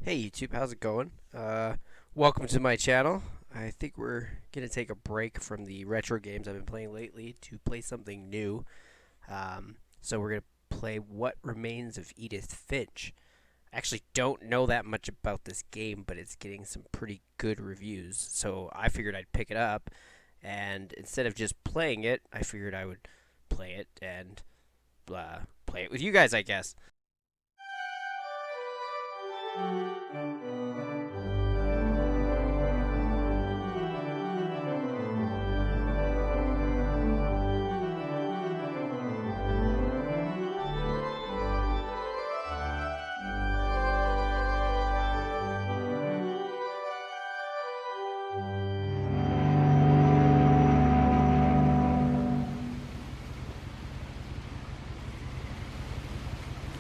Hey YouTube, how's it going? Welcome to my channel. I think we're gonna take a break from the retro games I've been playing lately to play something new. So we're gonna play What Remains of Edith Finch. I actually don't know that much about this game, but it's getting some pretty good reviews. So I figured I'd pick it up, and instead of just playing it, I figured I would play it and play it with you guys, I guess.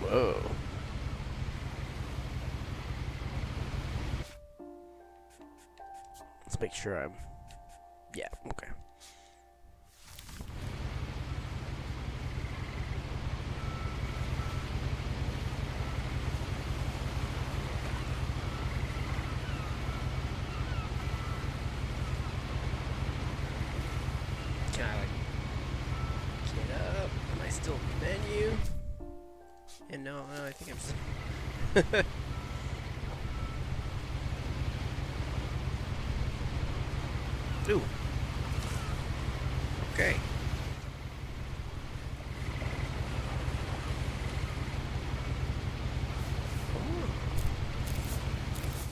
Whoa. Let's make sure I'm. Yeah, okay. Can I, like, get up? Am I still in the menu? And no, I think I'm still. Ooh. Okay.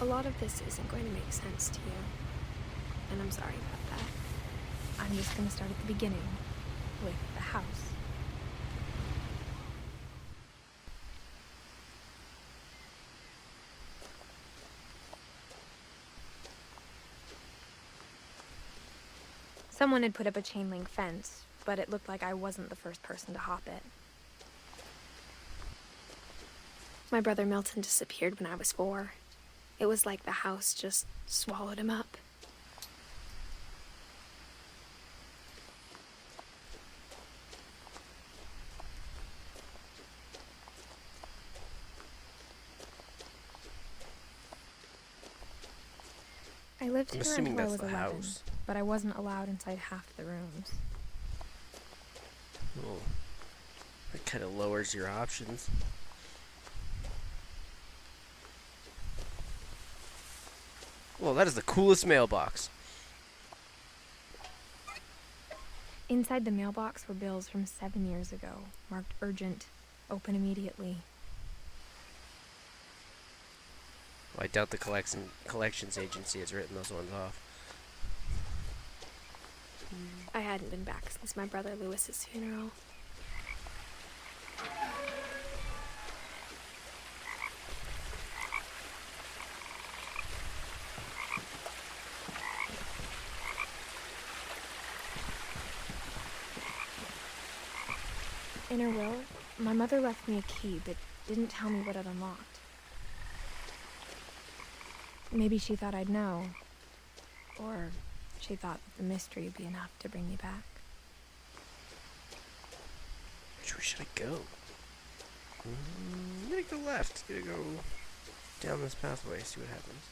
A lot of this isn't going to make sense to you, and I'm sorry about that. I'm just going to start at the beginning, with the house. Someone had put up a chain link fence, but it looked like I wasn't the first person to hop it. My brother Milton disappeared when I was 4. It was like the house just swallowed him up. I lived I'm here assuming until I that's was the 11, house. but I wasn't allowed inside half the rooms. Oh. That kind of lowers your options. Well, that is the coolest mailbox. Inside the mailbox were bills from 7 years ago, marked urgent, open immediately. Well, I doubt the collections agency has written those ones off. I hadn't been back since my brother Lewis's funeral. In her will, my mother left me a key, but didn't tell me what it unlocked. Maybe she thought I'd know, or she thought that the mystery would be enough to bring me back. Which way should I go? I'm gonna go left. Gonna go down this pathway, see what happens.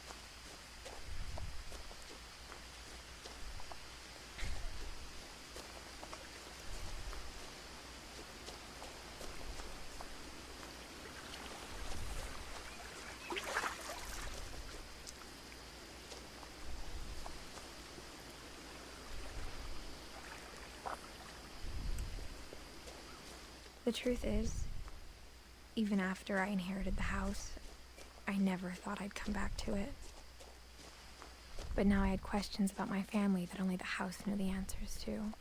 The truth is, even after I inherited the house, I never thought I'd come back to it. But now I had questions about my family that only the house knew the answers to.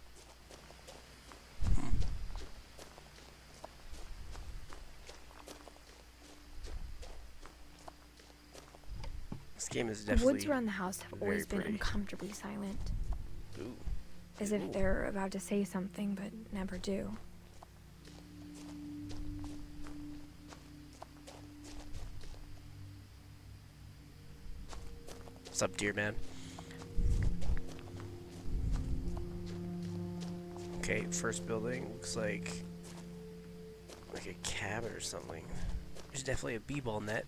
This game is The definitely woods around the house have always been pretty. uncomfortably silent, Ooh. as if they're about to say something but never do. What's up, dear man? Okay, first building looks like a cabin or something. There's definitely a b-ball net.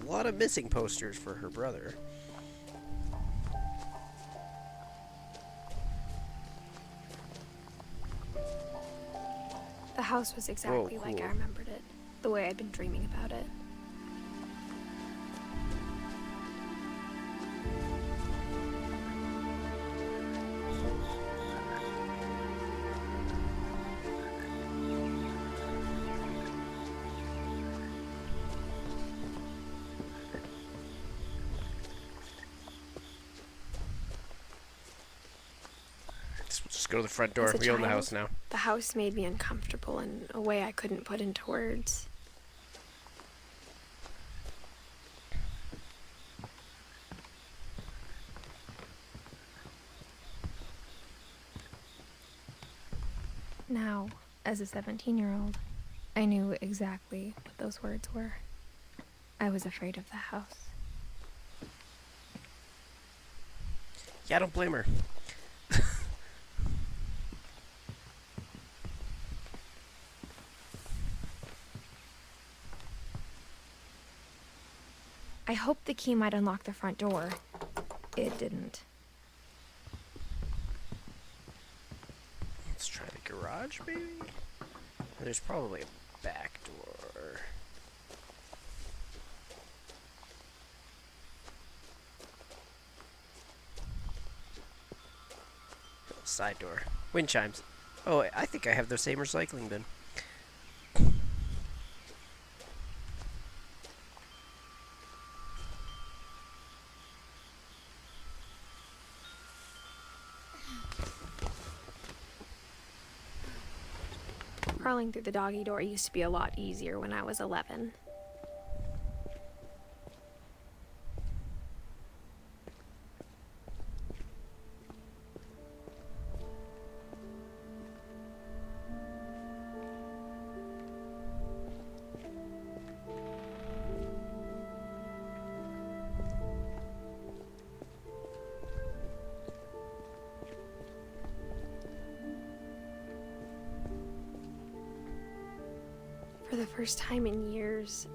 lot of missing posters for her brother. The house was exactly Whoa, like I cool. remembered it, the way I'd been dreaming about it. Just go to the front door. As a We own the child, house now. the house made me uncomfortable in a way I couldn't put into words. Now, as a 17-year-old, I knew exactly what those words were. I was afraid of the house. Yeah, I don't blame her. I hoped the key might unlock the front door. It didn't. Let's try the garage, maybe? There's probably a back door. Oh, side door. Wind chimes. Oh, I think I have the same recycling bin. Crawling through the doggy door used to be a lot easier when I was 11. For the first time in years,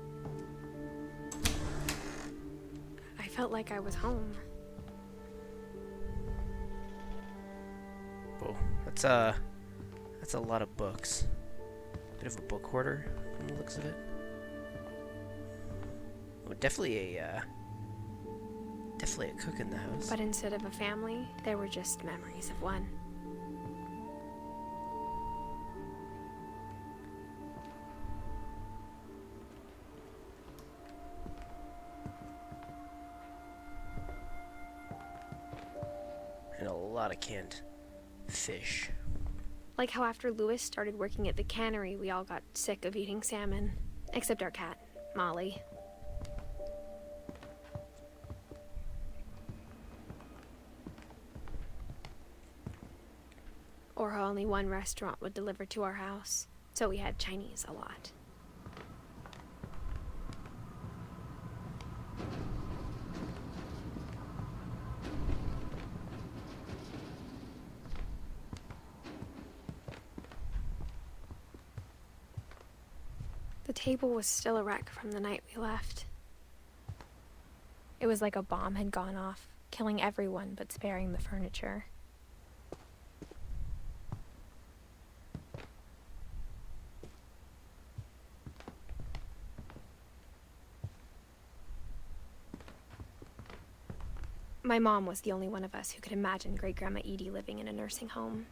I felt like I was home. Whoa, that's a lot of books. Bit of a book hoarder from the looks of it. Oh, definitely a cook in the house. But instead of a family, there were just memories of one. And a lot of canned fish. Like how after Lewis started working at the cannery, we all got sick of eating salmon. Except our cat, Molly. Or how only one restaurant would deliver to our house, so we had Chinese a lot. The table was still a wreck from the night we left. It was like a bomb had gone off, killing everyone but sparing the furniture. My mom was the only one of us who could imagine Great-Grandma Edie living in a nursing home.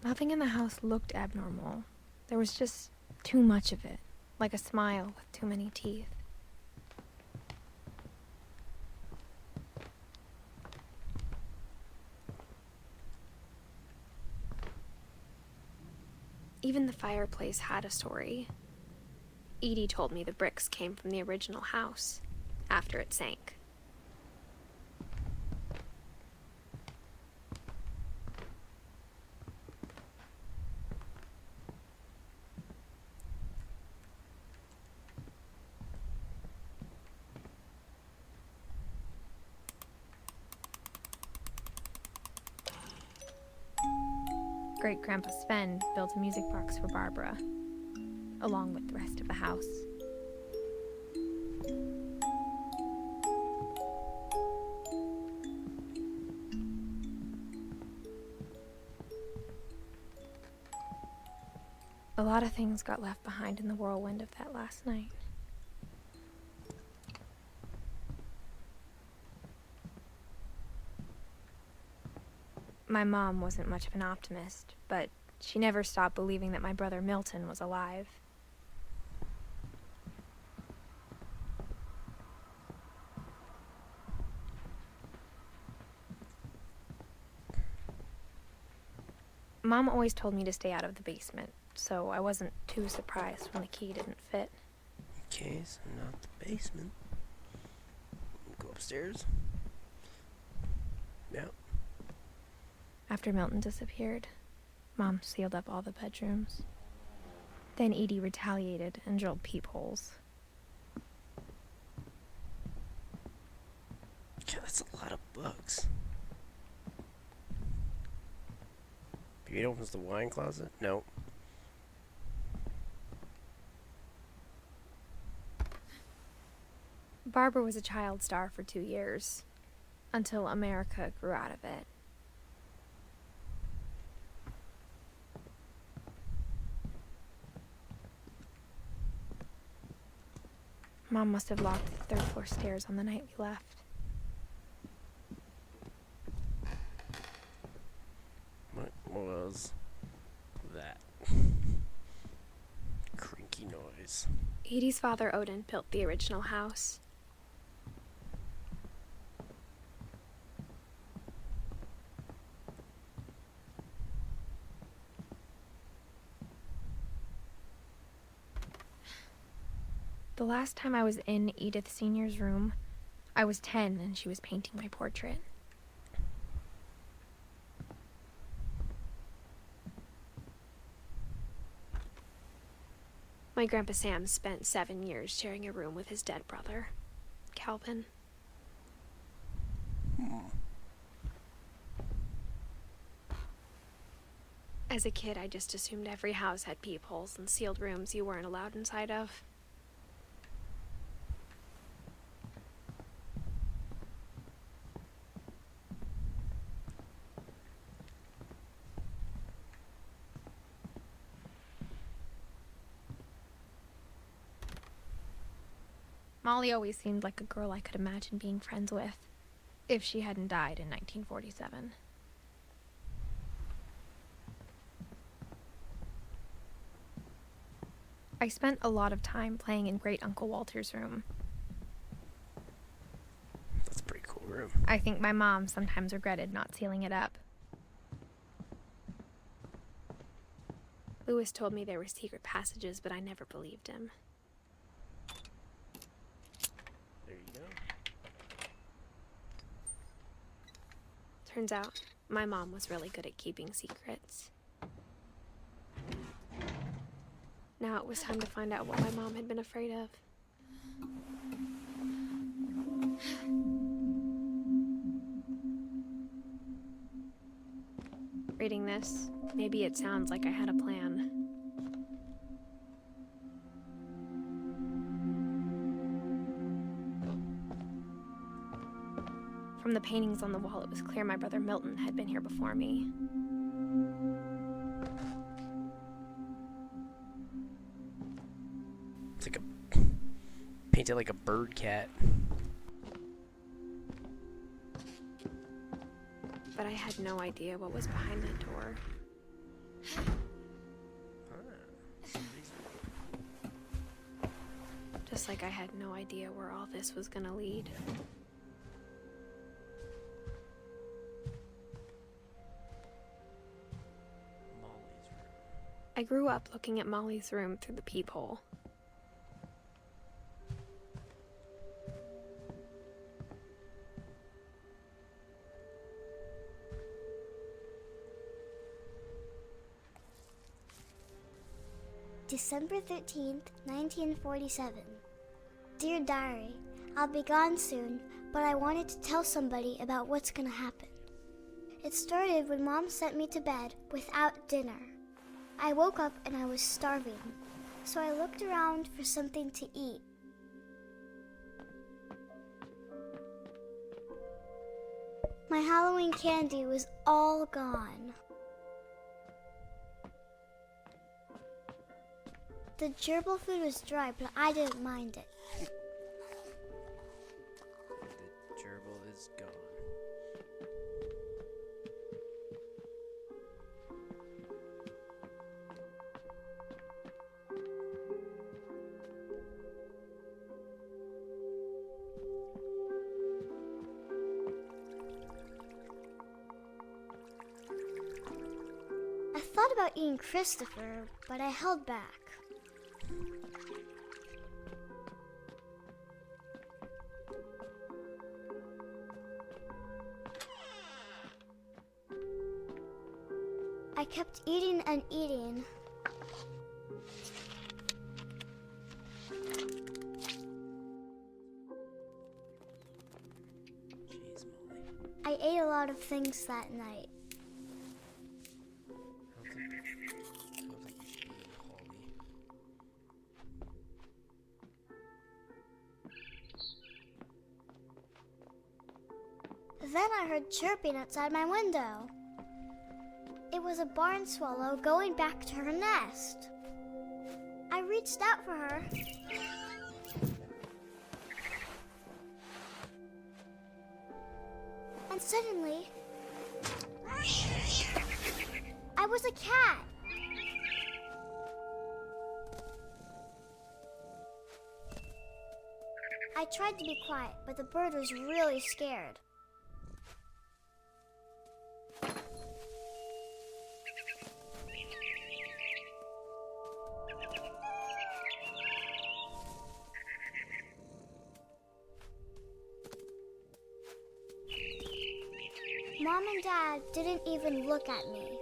Nothing in the house looked abnormal. There was just too much of it, like a smile with too many teeth. Even the fireplace had a story. Edie told me the bricks came from the original house, after it sank. Great-Grandpa Sven built a music box for Barbara, along with the rest of the house. A lot of things got left behind in the whirlwind of that last night. My mom wasn't much of an optimist, but she never stopped believing that my brother Milton was alive. Mom always told me to stay out of the basement, so I wasn't too surprised when the key didn't fit. Okay, so not the basement. Go upstairs. Yeah. After Milton disappeared, Mom sealed up all the bedrooms. Then Edie retaliated and drilled peepholes. God, that's a lot of bugs. It opens the wine closet? No. Barbara was a child star for 2 years, until America grew out of it. Mom must have locked the 3rd floor stairs on the night we left. What was that? Creaky noise. Edie's father, Odin, built the original house. The last time I was in Edith Sr.'s room, I was 10 and she was painting my portrait. My Grandpa Sam spent 7 years sharing a room with his dead brother, Calvin. As a kid, I just assumed every house had peepholes and sealed rooms you weren't allowed inside of. Molly always seemed like a girl I could imagine being friends with, if she hadn't died in 1947. I spent a lot of time playing in Great Uncle Walter's room. That's a pretty cool room. I think my mom sometimes regretted not sealing it up. Lewis told me there were secret passages, but I never believed him. There you go. Turns out, my mom was really good at keeping secrets. Now it was time to find out what my mom had been afraid of. Reading this, maybe it sounds like I had a plan. From the paintings on the wall, it was clear my brother Milton had been here before me. It's like painted like a bird cat. But I had no idea what was behind that door. Just like I had no idea where all this was gonna lead. I grew up looking at Molly's room through the peephole. December 13th, 1947. Dear Diary, I'll be gone soon, but I wanted to tell somebody about what's gonna happen. It started when Mom sent me to bed without dinner. I woke up and I was starving, so I looked around for something to eat. My Halloween candy was all gone. The gerbil food was dry, but I didn't mind it. The gerbil is gone. I thought about eating Christopher, but I held back. I kept eating and eating. Jeez, Molly. I ate a lot of things that night. I don't think you should be Holly. Then I heard chirping outside my window. It was a barn swallow going back to her nest. I reached out for her. And suddenly, I was a cat. I tried to be quiet, but the bird was really scared. Mom and Dad didn't even look at me.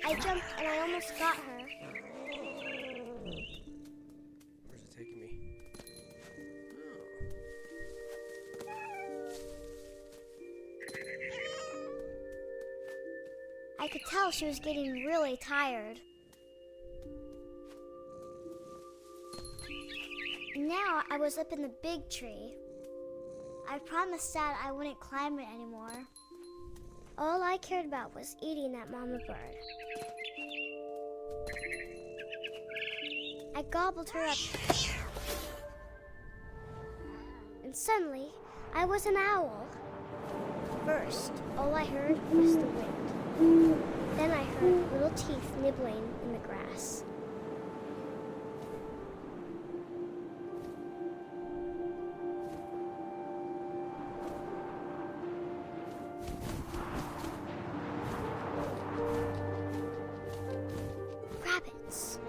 I jumped and I almost got her. Where's it taking me? I could tell she was getting really tired. Now I was up in the big tree. I promised Dad I wouldn't climb it anymore. All I cared about was eating that mama bird. I gobbled her up. And suddenly, I was an owl. First, all I heard was the wind. Then I heard little teeth nibbling in the grass. Rabbits.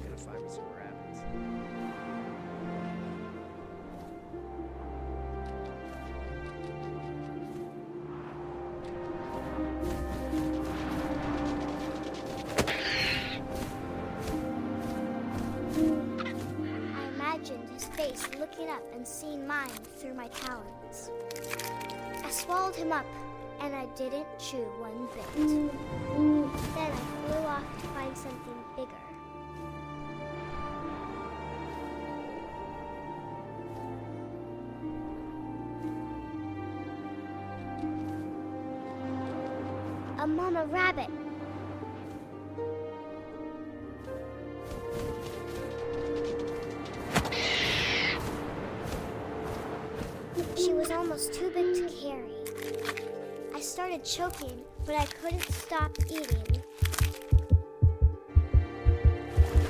Gotta find me some rabbits. I imagined his face looking up and seeing mine through my talons. I swallowed him up, and I didn't chew one bit. Then I flew off to find something bigger. A mama rabbit. She was almost too big to carry. I started choking, but I couldn't stop eating.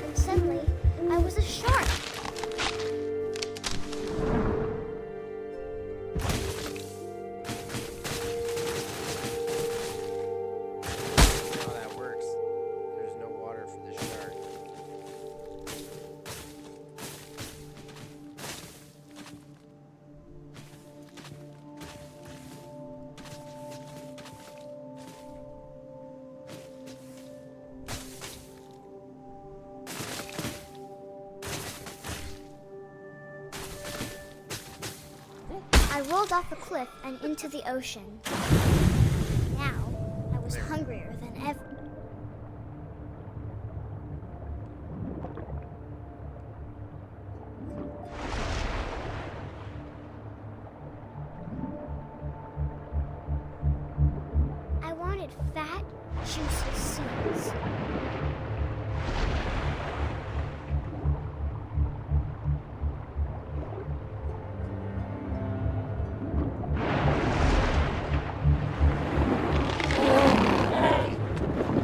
And suddenly, I was a shark. How that works. There's no water for the shark. rolled off a cliff and into the ocean. Now, I was hungrier than ever. I wanted fat, juicy seeds.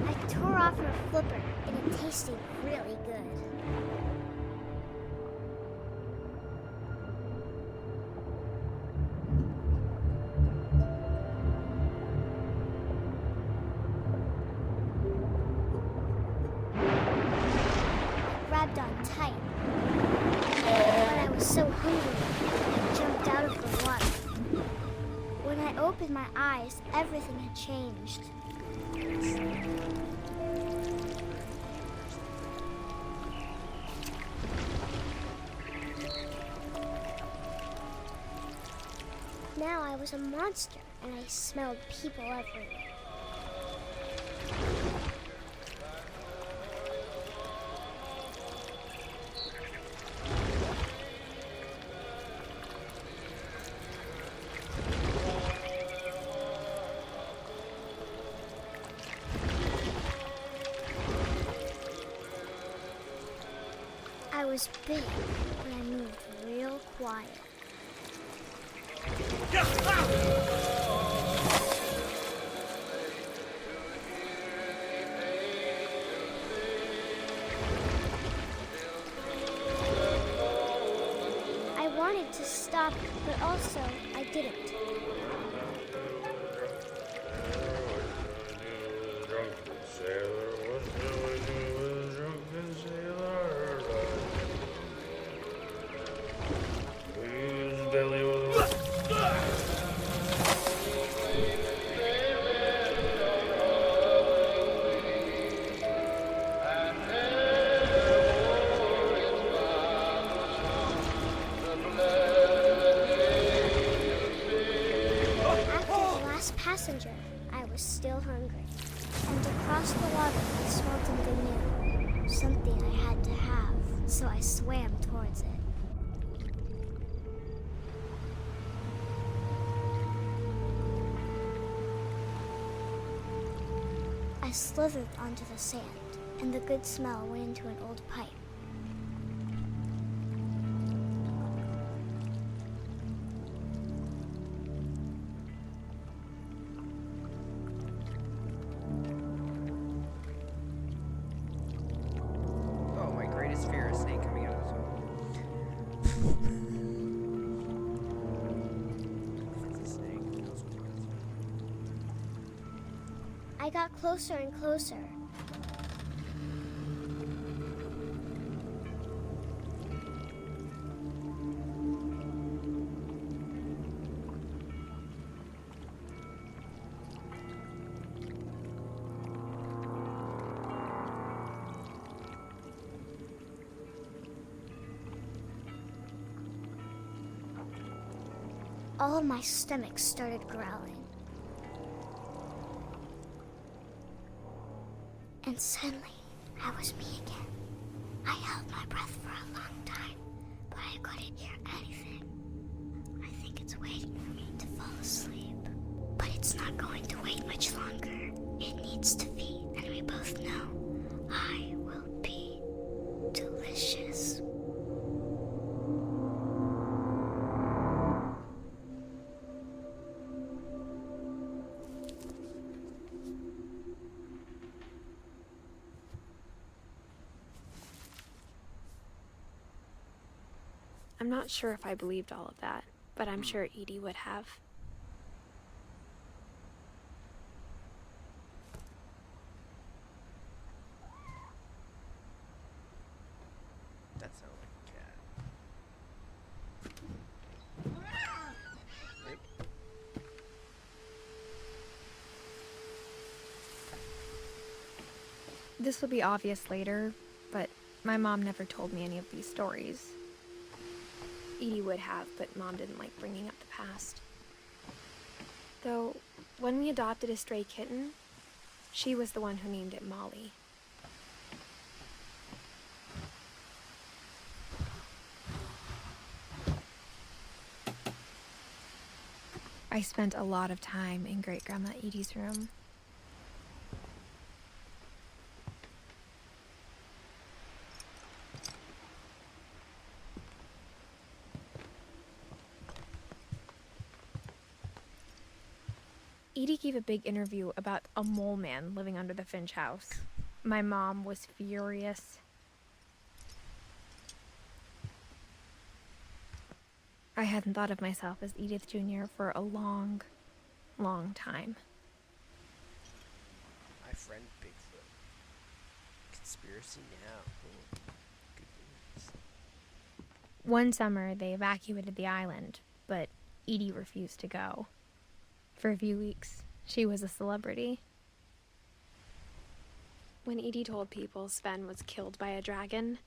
I tore off her flipper, and it tasted really good. Grabbed on tight. When I was so hungry, I jumped out of the water. When I opened my eyes, everything had changed. Now I was a monster, and I smelled people everywhere. I was big, but I moved real quiet. I wanted to stop, but also I didn't. Passenger, I was still hungry. And across the water, I smelled something new. Something I had to have, so I swam towards it. I slithered onto the sand, and the good smell went into an old pipe. Fear, a snake coming out of this hole. If it's a snake, who knows what it is. I got closer and closer. All of my stomach started growling. And suddenly, I was me again. I held my breath for a long time, but I couldn't hear anything. I think it's waiting for me to fall asleep. But it's not going to wait much longer. It needs to feed, and we both know I will be delicious. I'm not sure if I believed all of that, but I'm sure Edie would have. That sounds like a cat. Yep. This will be obvious later, but my mom never told me any of these stories. Edie would have, but Mom didn't like bringing up the passed. Though, when we adopted a stray kitten, she was the one who named it Molly. I spent a lot of time in Great-Grandma Edie's room. Edie gave a big interview about a mole man living under the Finch house. My mom was furious. I hadn't thought of myself as Edith Jr. for a long, long time. My friend Bigfoot. Conspiracy now. Oh, good news. One summer, they evacuated the island, but Edie refused to go. For a few weeks, she was a celebrity. When Edie told people Sven was killed by a dragon,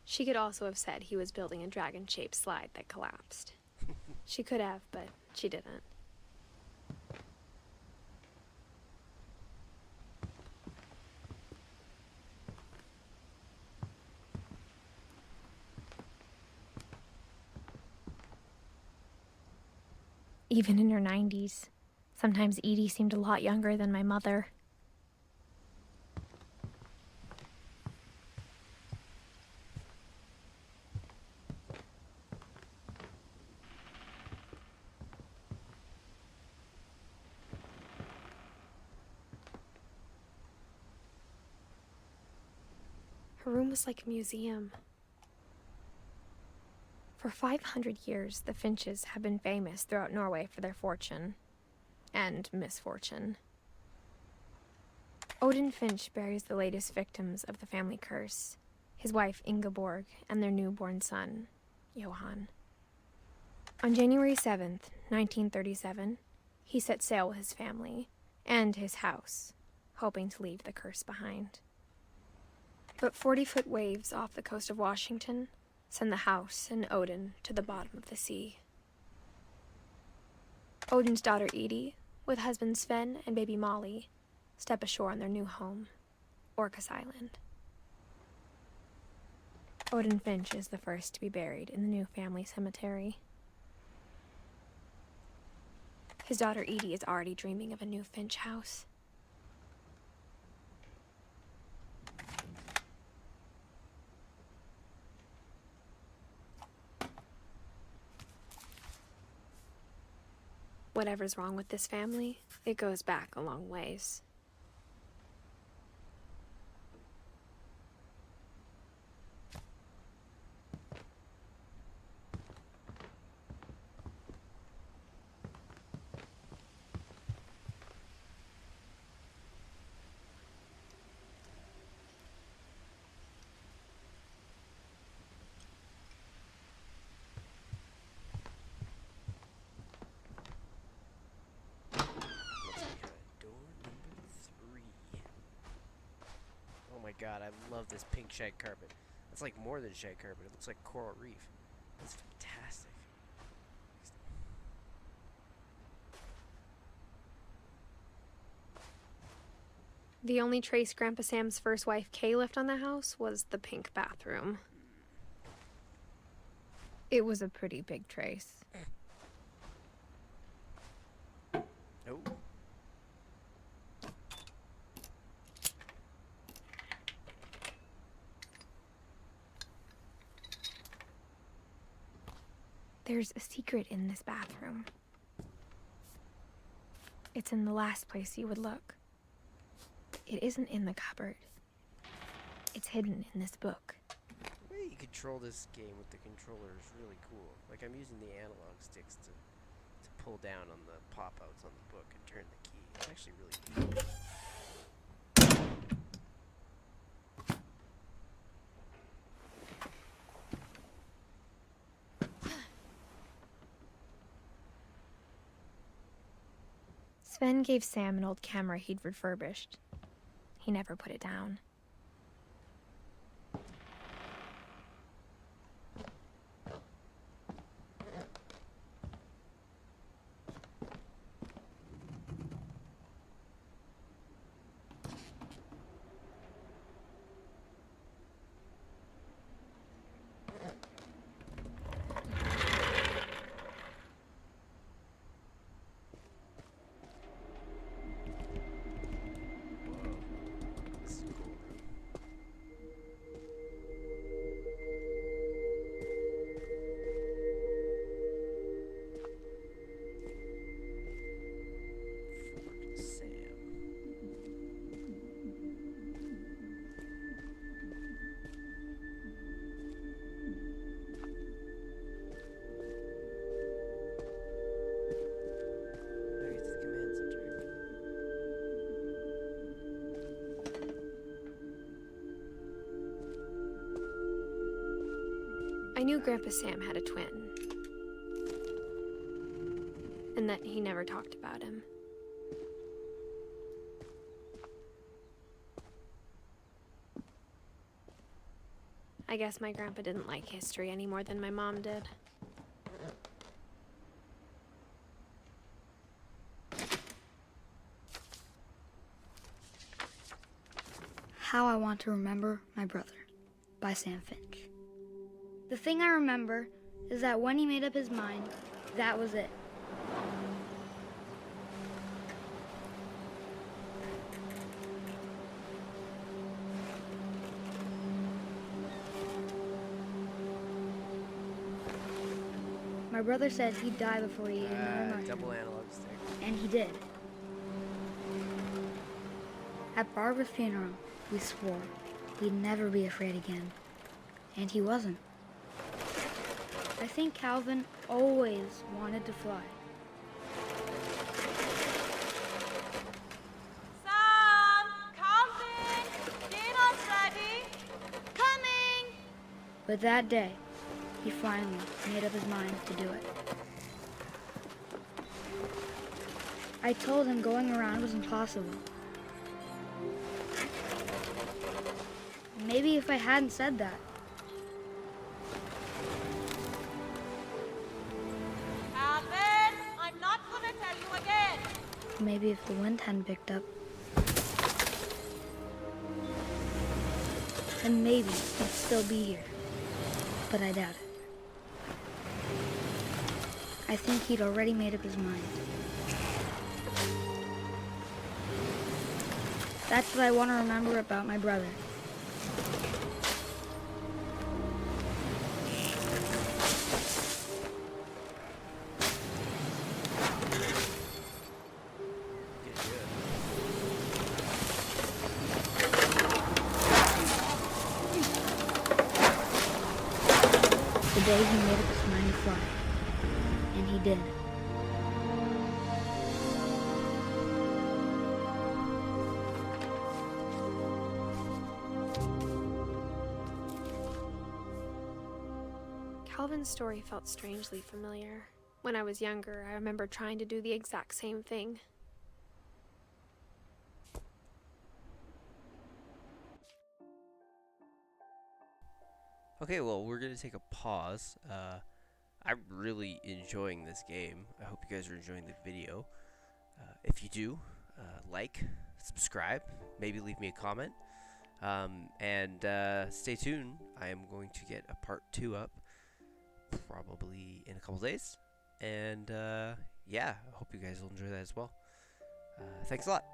she could also have said he was building a dragon-shaped slide that collapsed. She could have, but she didn't. Even in her 90s, sometimes Edie seemed a lot younger than my mother. Her room was like a museum. For 500 years, the Finches have been famous throughout Norway for their fortune and misfortune. Odin Finch buries the latest victims of the family curse, his wife Ingeborg and their newborn son, Johan. On January 7th, 1937, he set sail with his family and his house, hoping to leave the curse behind. But 40-foot waves off the coast of Washington send the house and Odin to the bottom of the sea. Odin's daughter Edie, with husband Sven and baby Molly, step ashore on their new home, Orcas Island. Odin Finch is the first to be buried in the new family cemetery. His daughter Edie is already dreaming of a new Finch house. Whatever's wrong with this family, it goes back a long ways. My god, I love this pink shag carpet. It's like more than shag carpet. It looks like coral reef. It's fantastic. The only trace Grandpa Sam's first wife Kay left on the house was the pink bathroom. It was a pretty big trace. Oh. There's a secret in this bathroom. It's in the last place you would look. It isn't in the cupboard. It's hidden in this book. The way you control this game with the controller is really cool. Like, I'm using the analog sticks to pull down on the pop-outs on the book and turn the key. It's actually really neat. Sven gave Sam an old camera he'd refurbished. He never put it down. I knew Grandpa Sam had a twin, and that he never talked about him. I guess my grandpa didn't like history any more than my mom did. How I Want to Remember My Brother by Sam Finch. The thing I remember is that when he made up his mind, that was it. My brother said he'd die before he ate another mushroom. Double analog stick. And he did. At Barbara's funeral, we swore he'd never be afraid again. And he wasn't. I think Calvin always wanted to fly. Sam! Calvin! Dinner's ready! Coming! But that day, he finally made up his mind to do it. I told him going around was impossible. Maybe if I hadn't said that, Calvin! I'm not gonna tell you again! maybe if the wind hadn't picked up, then maybe he'd still be here. But I doubt it. I think he'd already made up his mind. That's what I want to remember about my brother. The day he made up his mind to fly. And he did. Calvin's story felt strangely familiar. When I was younger, I remember trying to do the exact same thing. Okay, well, we're going to take a pause. I'm really enjoying this game. I hope you guys are enjoying the video. If you do, like, subscribe, maybe leave me a comment. And stay tuned. I am going to get a part 2 up probably in a couple days. And yeah, I hope you guys will enjoy that as well. Thanks a lot.